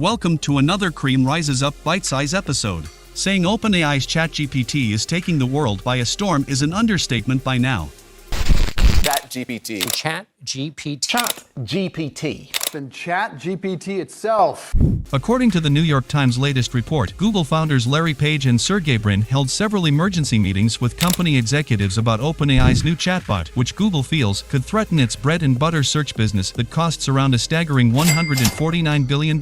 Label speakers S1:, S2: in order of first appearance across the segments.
S1: Welcome to another Cream Rises Up bite-size episode. Saying OpenAI's ChatGPT is taking the world by a storm is an understatement by now.
S2: ChatGPT.
S3: ChatGPT.
S4: And ChatGPT itself.
S1: According to the New York Times' latest report, Google founders Larry Page and Sergey Brin held several emergency meetings with company executives about OpenAI's new chatbot, which Google feels could threaten its bread-and-butter search business that costs around a staggering $149 billion.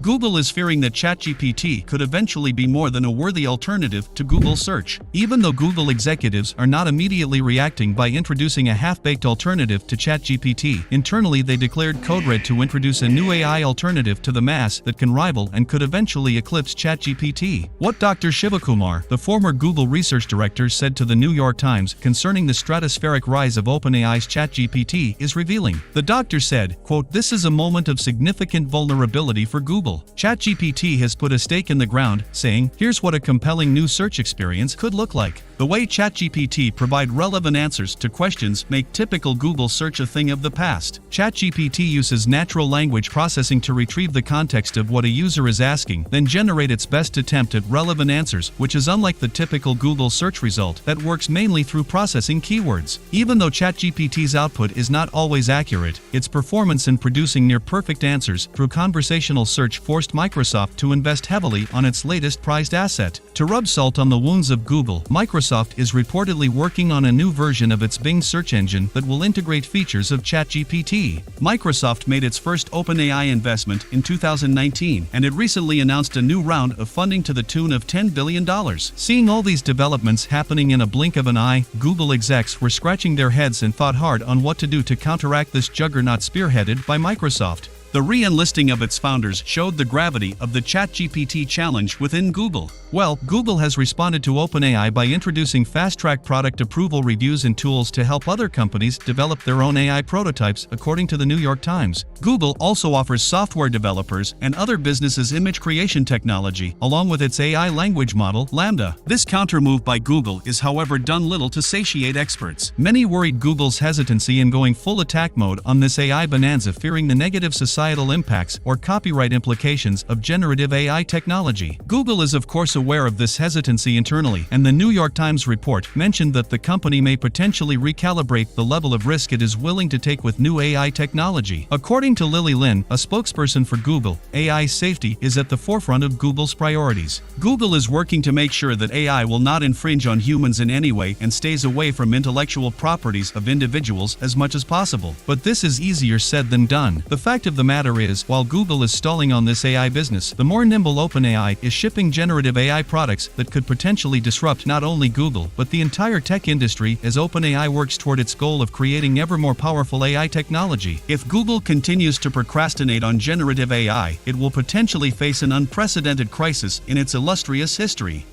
S1: Google is fearing that ChatGPT could eventually be more than a worthy alternative to Google search. Even though Google executives are not immediately reacting by introducing a half-baked alternative to ChatGPT, internally they declared code red to introduce a new AI alternative to the mass that can rival and could eventually eclipse ChatGPT. What Dr. Shivakumar, the former Google research director, said to the New York Times concerning the stratospheric rise of OpenAI's ChatGPT is revealing. The doctor said, quote, "This is a moment of significant vulnerability for Google. ChatGPT has put a stake in the ground, saying, here's what a compelling new search experience could look like. The way ChatGPT provide relevant answers to questions make typical Google search a thing of the past. ChatGPT uses natural language processing to retrieve the context of what a user is asking, then generate its best attempt at relevant answers, which is unlike the typical Google search result that works mainly through processing keywords. Even though ChatGPT's output is not always accurate, its performance in producing near-perfect answers through conversational search forced Microsoft to invest heavily on its latest prized asset. To rub salt on the wounds of Google, Microsoft is reportedly working on a new version of its Bing search engine that will integrate features of ChatGPT. Microsoft made its first OpenAI investment in 2019, and it recently announced a new round of funding to the tune of $10 billion. Seeing all these developments happening in a blink of an eye, Google execs were scratching their heads and thought hard on what to do to counteract this juggernaut spearheaded by Microsoft. The re-enlisting of its founders showed the gravity of the ChatGPT challenge within Google. Well, Google has responded to OpenAI by introducing fast-track product approval reviews and tools to help other companies develop their own AI prototypes, according to the New York Times. Google also offers software developers and other businesses image creation technology, along with its AI language model, LaMDA. This counter-move by Google is however done little to satiate experts. Many worried Google's hesitancy in going full attack mode on this AI bonanza, fearing the negative societal impacts or copyright implications of generative AI technology. Google is of course aware of this hesitancy internally, and the New York Times report mentioned that the company may potentially recalibrate the level of risk it is willing to take with new AI technology. According to Lily Lin, a spokesperson for Google, AI safety is at the forefront of Google's priorities. Google is working to make sure that AI will not infringe on humans in any way and stays away from intellectual properties of individuals as much as possible. But this is easier said than done. The fact of the matter is, while Google is stalling on this AI business, the more nimble OpenAI is shipping generative AI products that could potentially disrupt not only Google, but the entire tech industry as OpenAI works toward its goal of creating ever more powerful AI technology. If Google continues to procrastinate on generative AI, it will potentially face an unprecedented crisis in its illustrious history.